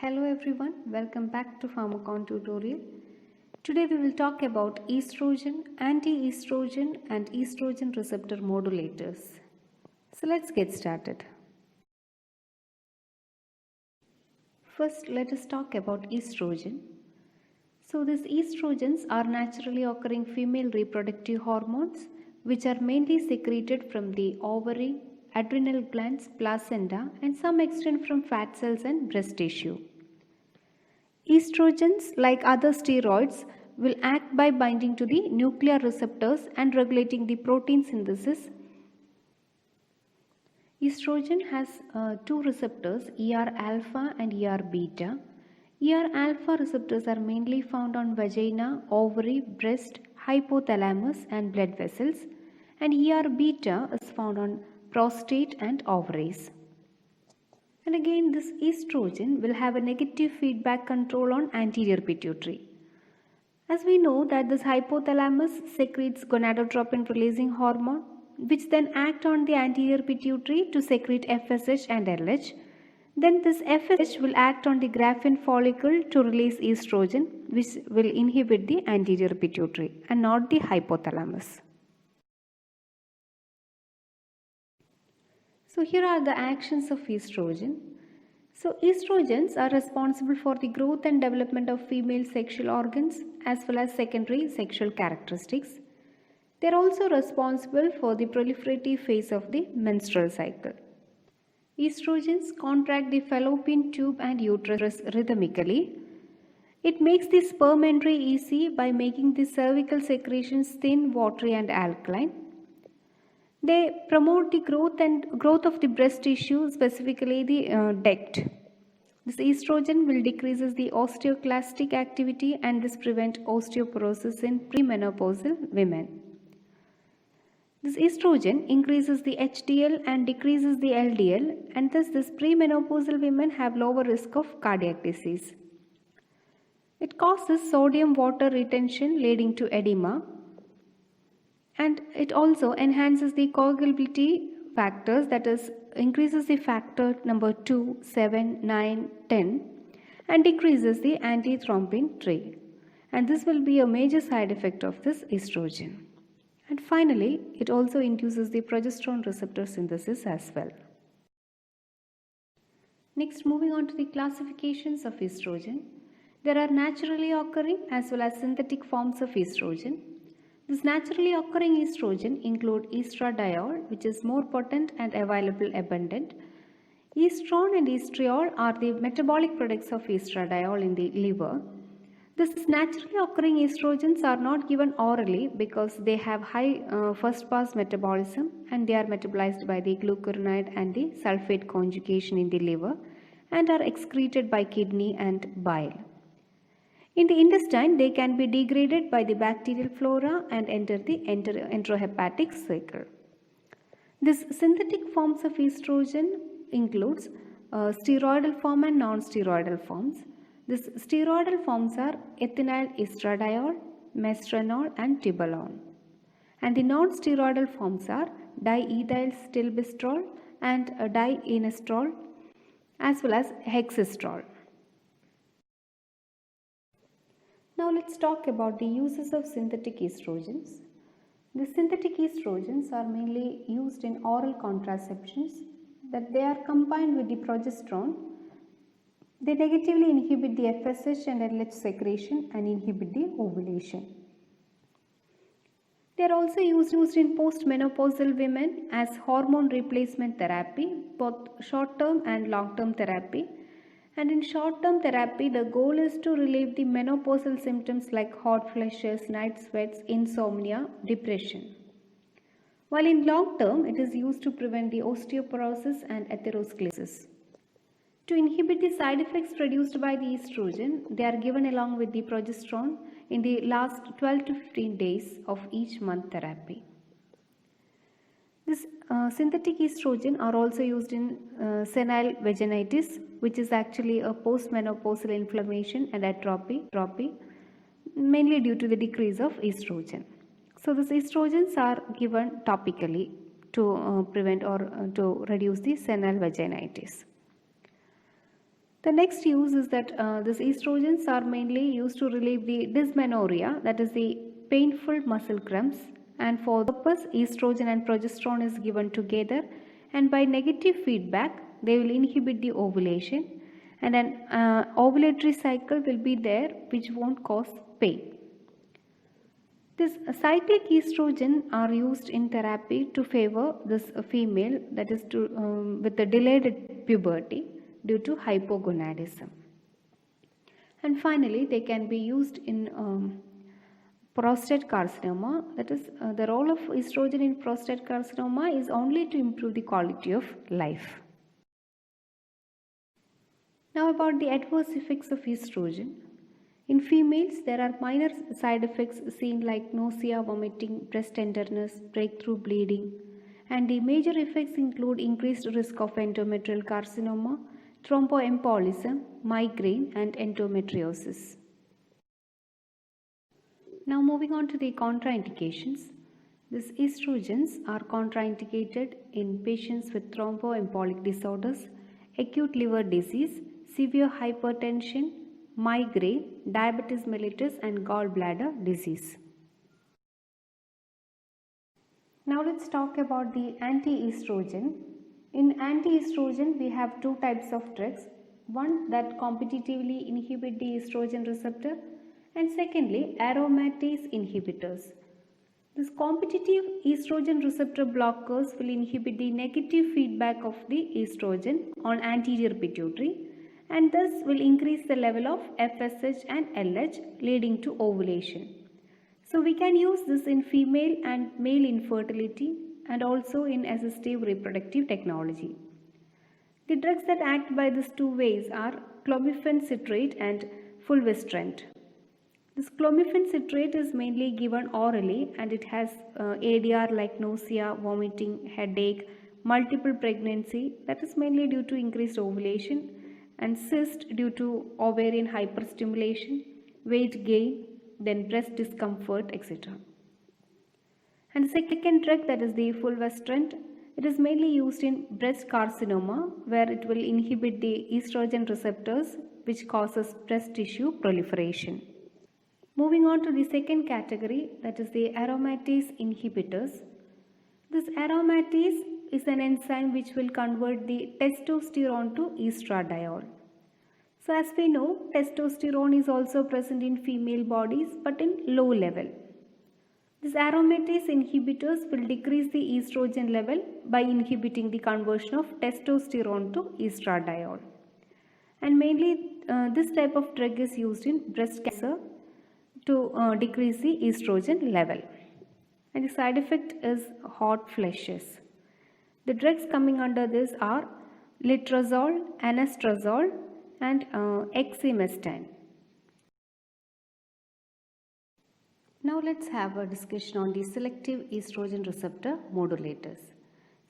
Hello everyone, welcome back to Pharmacon tutorial. Today we will talk about estrogen, anti-estrogen and estrogen receptor modulators. So let's get started. First let us talk about estrogen. So these estrogens are naturally occurring female reproductive hormones which are mainly secreted from the ovary, adrenal glands, placenta and some extent from fat cells and breast tissue. Estrogens, like other steroids, will act by binding to the nuclear receptors and regulating the protein synthesis. Estrogen has two receptors, ER alpha and ER beta. ER alpha receptors are mainly found on vagina, ovary, breast, hypothalamus and blood vessels, and ER beta is found on prostate and ovaries. And again, this estrogen will have a negative feedback control on anterior pituitary. As we know that this hypothalamus secretes gonadotropin releasing hormone which then act on the anterior pituitary to secrete FSH and LH. Then this FSH will act on the Graafian follicle to release estrogen which will inhibit the anterior pituitary and not the hypothalamus. So here are the actions of estrogen. So estrogens are responsible for the growth and development of female sexual organs as well as secondary sexual characteristics. They are also responsible for the proliferative phase of the menstrual cycle. Estrogens contract the fallopian tube and uterus rhythmically. It makes the sperm entry easy by making the cervical secretions thin, watery and alkaline. They promote the growth of the breast tissue, specifically the duct. This estrogen will decreases the osteoclastic activity and this prevent osteoporosis in premenopausal women. This estrogen increases the HDL and decreases the LDL, and thus this premenopausal women have lower risk of cardiac disease. It causes sodium water retention leading to edema. And it also enhances the coagulability factors, that is increases the factor number 2, 7, 9, 10 and decreases the antithrombin tree. And this will be a major side effect of this estrogen. And finally, it also induces the progesterone receptor synthesis as well. Next, moving on to the classifications of estrogen. There are naturally occurring as well as synthetic forms of estrogen. This naturally occurring estrogen include estradiol, which is more potent and available abundant. Estrone and estriol are the metabolic products of estradiol in the liver. These naturally occurring estrogens are not given orally because they have high first pass metabolism and they are metabolized by the glucuronide and the sulfate conjugation in the liver and are excreted by kidney and bile. In the intestine, they can be degraded by the bacterial flora and enter the enterohepatic cycle. These synthetic forms of estrogen includes steroidal form and non-steroidal forms. These steroidal forms are ethinyl estradiol, mestranol and tibolone. And the non-steroidal forms are diethyl stilbestrol and dienestrol as well as hexestrol. Now let's talk about the uses of synthetic estrogens. The synthetic estrogens are mainly used in oral contraceptions, that they are combined with the progesterone. They negatively inhibit the FSH and LH secretion and inhibit the ovulation. They are also used in postmenopausal women as hormone replacement therapy, both short-term and long-term therapy. And in short-term therapy, the goal is to relieve the menopausal symptoms like hot flushes, night sweats, insomnia, depression. While in long-term, it is used to prevent the osteoporosis and atherosclerosis. To inhibit the side effects produced by the estrogen, they are given along with the progesterone in the last 12 to 15 days of each month therapy. This synthetic estrogen are also used in senile vaginitis, which is actually a postmenopausal inflammation and atrophy, mainly due to the decrease of estrogen. So these estrogens are given topically to prevent or to reduce the senile vaginitis. The next use is that these estrogens are mainly used to relieve the dysmenorrhea, that is the painful muscle cramps, and for the purpose estrogen and progesterone is given together, and by negative feedback they will inhibit the ovulation, and an ovulatory cycle will be there which won't cause pain. This cyclic estrogen are used in therapy to favor this female, that is to with the delayed puberty due to hypogonadism. And finally, they can be used in prostate carcinoma, that is the role of estrogen in prostate carcinoma is only to improve the quality of life. Now about the adverse effects of estrogen. In females, there are minor side effects seen like nausea, vomiting, breast tenderness, breakthrough bleeding, and the major effects include increased risk of endometrial carcinoma, thromboembolism, migraine, and endometriosis. Now moving on to the contraindications. These estrogens are contraindicated in patients with thromboembolic disorders, acute liver disease, severe hypertension, migraine, diabetes mellitus, and gallbladder disease. Now let's talk about the anti-estrogen. In anti-estrogen, we have two types of drugs. One that competitively inhibit the estrogen receptor, and secondly aromatase inhibitors. These competitive estrogen receptor blockers will inhibit the negative feedback of the estrogen on anterior pituitary, and thus will increase the level of FSH and LH, leading to ovulation. So we can use this in female and male infertility and also in assistive reproductive technology. The drugs that act by these two ways are clomiphene citrate and fulvestrant. This clomiphene citrate is mainly given orally, and it has ADR like nausea, vomiting, headache, multiple pregnancy, that is mainly due to increased ovulation, and cyst due to ovarian hyperstimulation, weight gain, then breast discomfort, etc. And the second drug, that is the fulvestrant, it is mainly used in breast carcinoma, where it will inhibit the estrogen receptors which causes breast tissue proliferation. Moving on to the second category, that is the aromatase inhibitors. This aromatase is an enzyme which will convert the testosterone to estradiol. So as we know, testosterone is also present in female bodies but in low level. These aromatase inhibitors will decrease the estrogen level by inhibiting the conversion of testosterone to estradiol. And mainly this type of drug is used in breast cancer to decrease the estrogen level. And the side effect is hot flashes. The drugs coming under this are letrozole, anastrozole, and exemestane. Now let's have a discussion on the selective estrogen receptor modulators.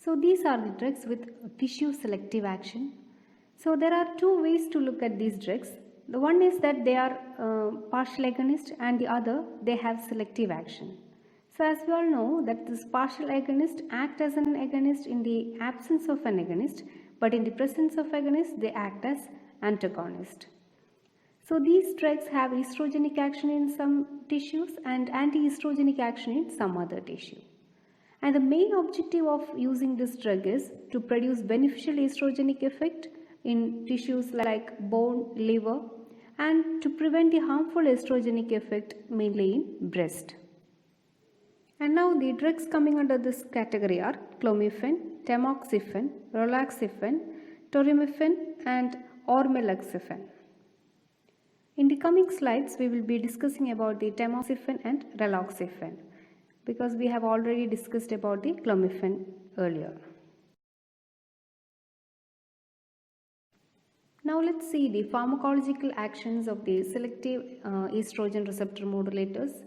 So these are the drugs with tissue selective action. So there are two ways to look at these drugs. The one is that they are partial agonist, and the other they have selective action. So as we all know that this partial agonist act as an agonist in the absence of an agonist, but in the presence of agonist they act as antagonist. So these drugs have estrogenic action in some tissues and anti-estrogenic action in some other tissue. And the main objective of using this drug is to produce beneficial estrogenic effect in tissues like bone, liver, and to prevent the harmful estrogenic effect mainly in breast. And now the drugs coming under this category are clomiphene, tamoxifen, roloxifene, torimifene, and ormeloxifene. In the coming slides, we will be discussing about the tamoxifen and raloxifene, because we have already discussed about the clomiphene earlier. Now let's see the pharmacological actions of the selective estrogen receptor modulators.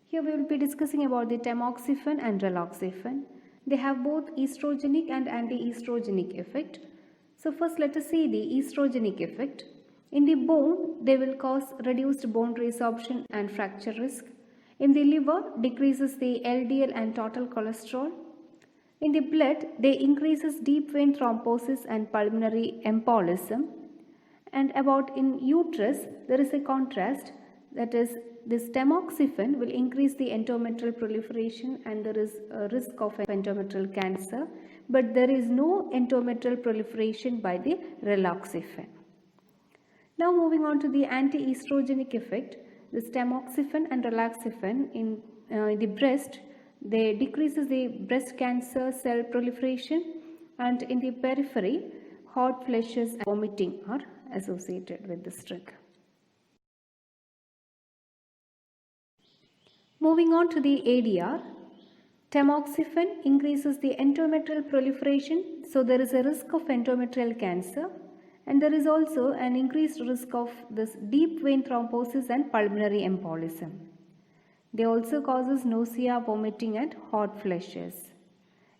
Here we will be discussing about the tamoxifen and raloxifene. They have both estrogenic and anti-estrogenic effect. So first let us see the estrogenic effect. In the bone, they will cause reduced bone resorption and fracture risk. In the liver, decreases the LDL and total cholesterol. In the blood, they increases deep vein thrombosis and pulmonary embolism. And about in uterus, there is a contrast, that is, this tamoxifen will increase the endometrial proliferation and there is a risk of endometrial cancer, but there is no endometrial proliferation by the raloxifene. Now moving on to the anti-estrogenic effect, this tamoxifen and raloxifene in the breast, they decreases the breast cancer cell proliferation, and in the periphery, hot flushes and vomiting are associated with this drug. Moving on to the ADR, tamoxifen increases the endometrial proliferation, so there is a risk of endometrial cancer, and there is also an increased risk of this deep vein thrombosis and pulmonary embolism. They also causes nausea, vomiting and hot flushes.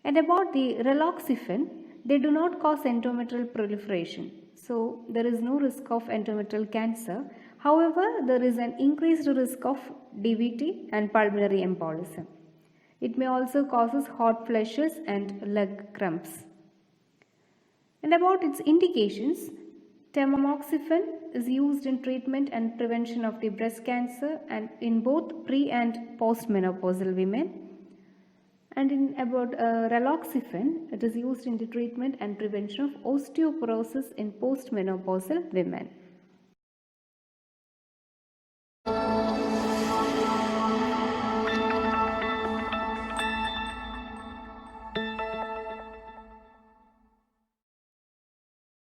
And about the raloxifene, they do not cause endometrial proliferation, so there is no risk of endometrial cancer. However, there is an increased risk of DVT and pulmonary embolism. It may also cause hot flushes and leg cramps. And about its indications, tamoxifen is used in treatment and prevention of the breast cancer and in both pre and postmenopausal women. And in about raloxifene, it is used in the treatment and prevention of osteoporosis in postmenopausal women.